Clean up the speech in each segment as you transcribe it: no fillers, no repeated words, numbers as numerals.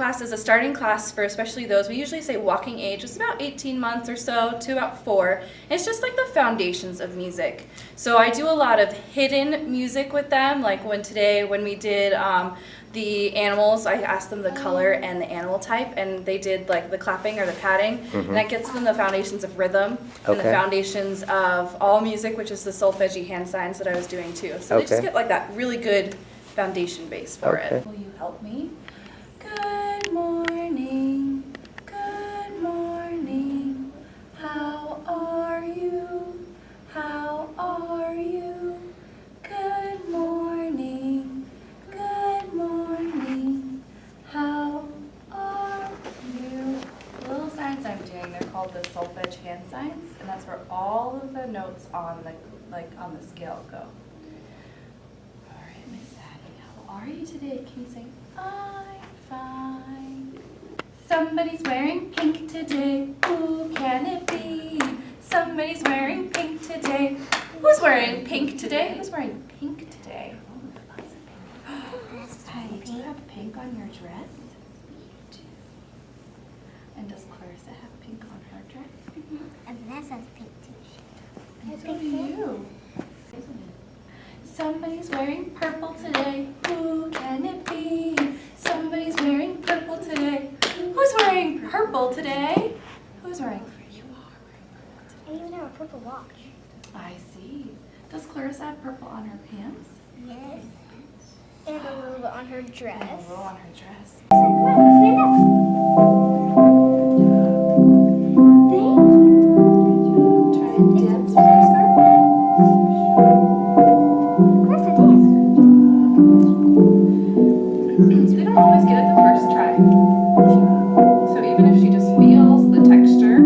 class is a starting class for especially those, we usually say walking age is about 18 months or so to about 4. And it's just like the foundations of music. So I do a lot of hidden music with them, like when we did the animals, I asked them the color and the animal type, and they did like the clapping or the patting, and that gets them the foundations of rhythm and the foundations of all music, which is the solfeggi hand signs that I was doing too. So they just get like that really good foundation base for it. Will you help me? Good morning, how are you? How are you? Good morning, how are you? The little signs I'm doing, they're called the solfege hand signs, and that's where all of the notes on the scale go. All right, Miss Addie, how are you today? Can you say, I'm fine? Somebody's wearing pink today. Who can it be? Somebody's wearing pink today. Who's wearing pink today? Who's wearing pink today? Addie, do you have pink on your dress? You do. And does Clarissa have pink on her dress? And Vanessa has pink too. And so do you. Somebody's wearing purple today. Who can it be? Somebody's wearing purple today. Who's wearing purple today? Who's wearing? You are wearing purple today. I even have a purple watch. I see. Does Clarissa have purple on her pants? Yes. And a little bit on her dress. And a little on her dress. Come on, stand up. Thank you. Try to dance with your skirt. Where's the dance? We don't always get it the first try. So even if she just feels the texture.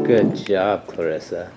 Good job, Clarissa.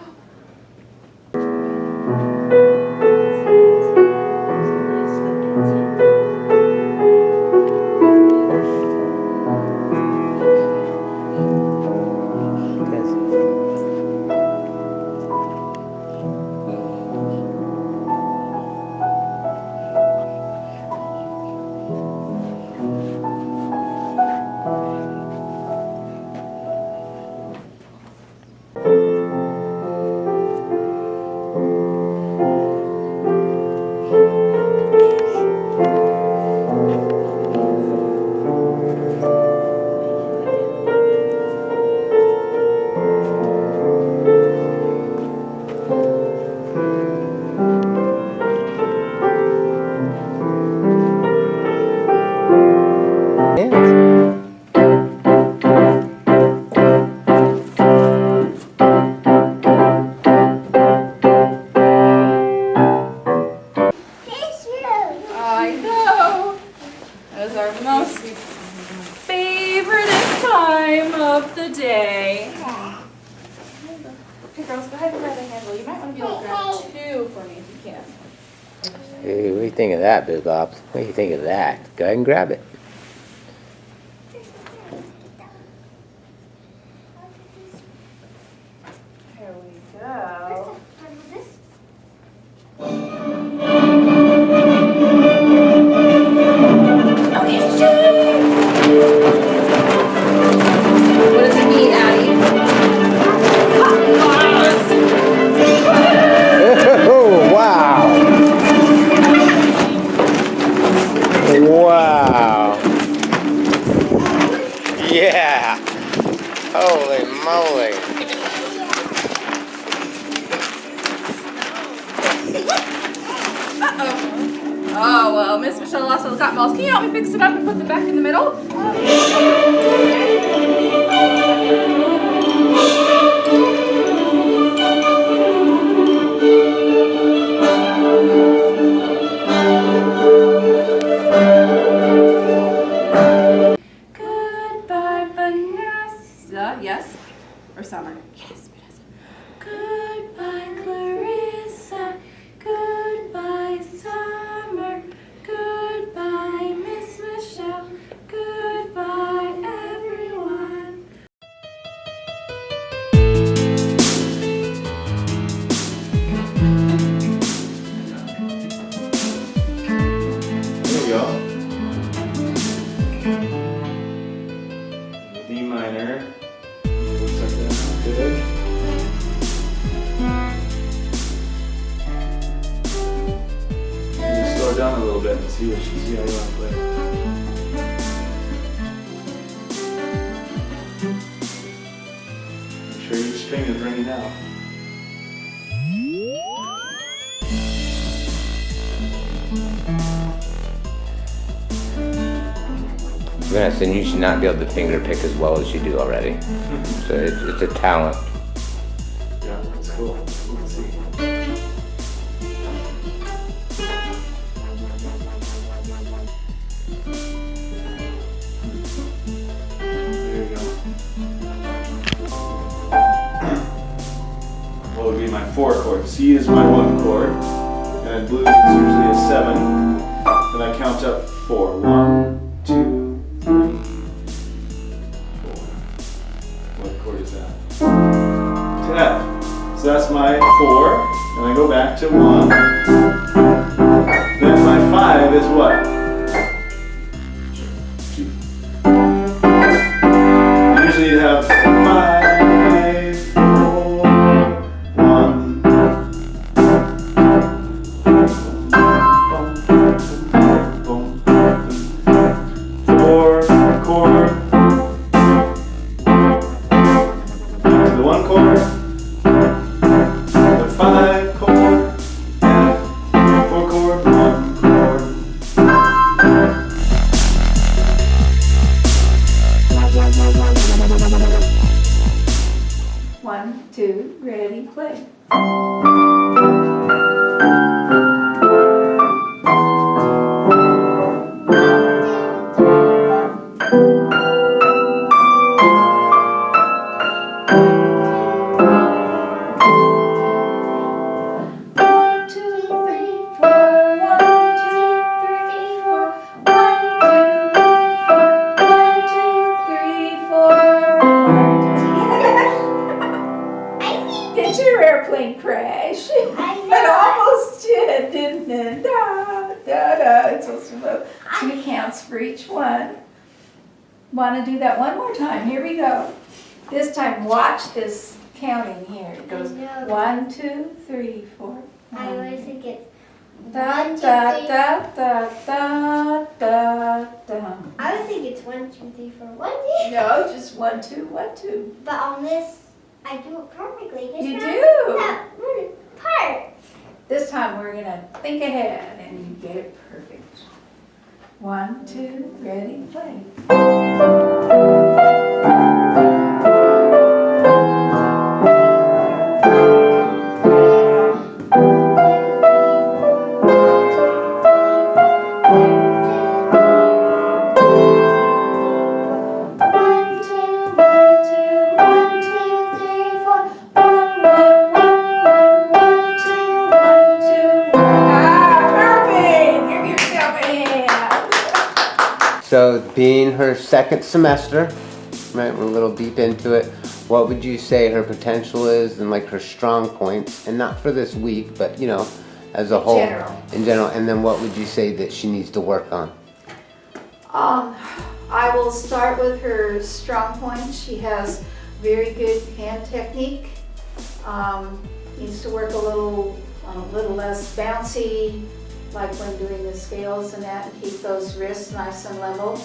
Hey, what do you think of that, Big Ops? What do you think of that? Go ahead and grab it. Here we go. What does it mean, Addie? Holy moly. Oh, well, Miss Michelle lost all the cotton balls. Can you help me fix it up and put them back in the middle? Goodbye, Vanessa. Yes? Or Summer? Yes, Vanessa. Goodbye, Clarissa. Goodbye, Summer. Goodbye, Miss Michelle. Goodbye, everyone. There you go. D minor. Looks like that. Good. Just slow down a little bit and see how you want to play. Make sure each string is ringing out. Vanessa, and you should not be able to finger pick as well as you do already. So it's a talent. Yeah, that's cool. You can see. There you go. What would be my 4 chord? C is my 1 chord, and blues is usually a 7. Then I count up 4. 1, 2, 3, 4. What chord is that? To F. So that's my 4, and I go back to 1. Then my 5 is what? G. Usually you'd have 5, 4, 1. Boom, boom, boom. 4 chord. To the 1 chord. The 5 chord. F. 4 chord. 1 chord. One, two, ready, play. One, two, three, four. 1, 2, 3, 4. 1, 2, 3, 4. 1, 2, 3, 4. Did your airplane crash? I It know. almost did, didn't it? Da, da, da. It's supposed to go 2 counts for each one. Want to do that one more time? Here we go. This time, watch this counting here. It goes I know. 1, 2, 3, 4. I always think it's Da, 1, 2, da, 3. da, da, da, da, da. I would think it's 1, 2, 3, 4, 1, 2. No, just 1, 2, 1, 2. But on this, I do it perfectly. Just You not do. That one part. This time we're gonna think ahead and get it perfect. 1, 2, ready, play. So being her second semester, right, we're a little deep into it, what would you say her potential is and like her strong points? And not for this week, but you know, as a whole. In general. And then what would you say that she needs to work on? I will start with her strong point. She has very good hand technique. Needs to work a little less bouncy, like when doing the scales and that, and keep those wrists nice and level.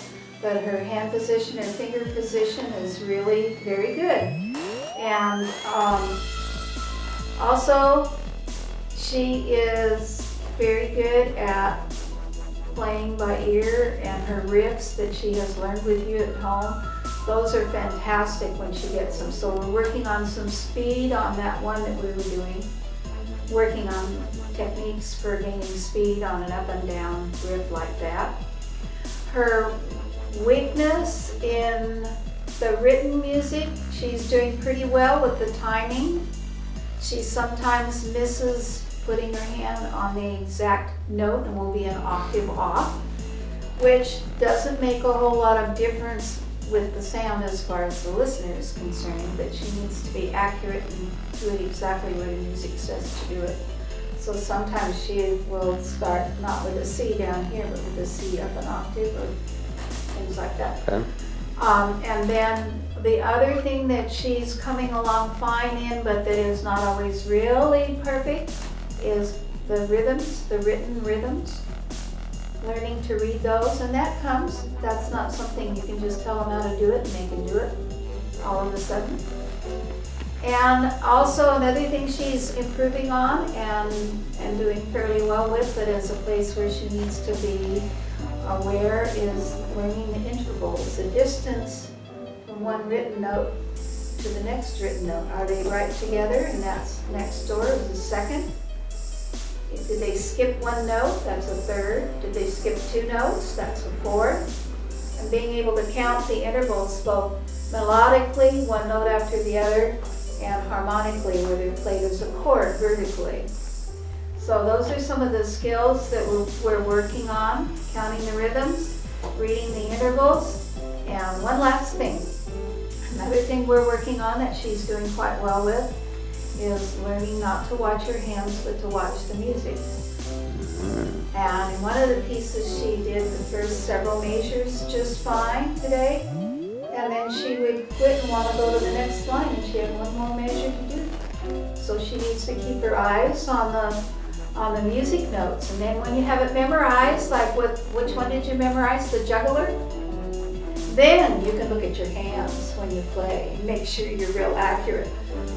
but her hand position, her finger position is really very good. And also, she is very good at playing by ear, and her riffs that she has learned with you at home, those are fantastic when she gets them. So we're working on some speed on that one that we were doing, working on techniques for gaining speed on an up and down riff like that. Her weakness in the written music, she's doing pretty well with the timing. She sometimes misses putting her hand on the exact note and will be an octave off, which doesn't make a whole lot of difference with the sound as far as the listener is concerned, but she needs to be accurate and do it exactly where the music says to do it. So sometimes she will start not with a C down here, but with a C up an octave or things like that. Okay. And then the other thing that she's coming along fine in, but that is not always really perfect, is the rhythms, the written rhythms. Learning to read those, and that comes. That's not something you can just tell them how to do it and they can do it all of a sudden. And also another thing she's improving on and doing fairly well with, but is a place where she needs to be aware, is learning the intervals, the distance from one written note to the next written note. Are they right together? And that's next door is the second. Did they skip one note? That's a third. Did they skip two notes? That's a fourth. And being able to count the intervals both melodically, one note after the other, and harmonically, where they're played as a chord vertically. So those are some of the skills that we're working on, counting the rhythms, reading the intervals, and one last thing. Another thing we're working on that she's doing quite well with is learning not to watch her hands, but to watch the music. And in one of the pieces she did the first several measures just fine today, and then she would quit and want to go to the next line, and she had one more measure to do. So she needs to keep her eyes on the music notes, and then when you have it memorized, like which one did you memorize, the juggler? Then you can look at your hands when you play and make sure you're real accurate.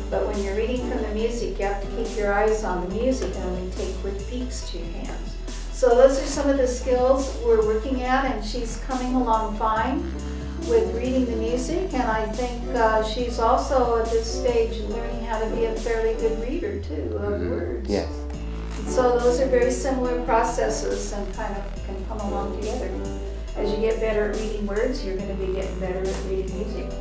But when you're reading from the music, you have to keep your eyes on the music and only take quick peeks to your hands. So those are some of the skills we're working at, and she's coming along fine with reading the music, and I think she's also at this stage learning how to be a fairly good reader too of words. Yes. So those are very similar processes and kind of can come along together. As you get better at reading words, you're going to be getting better at reading music.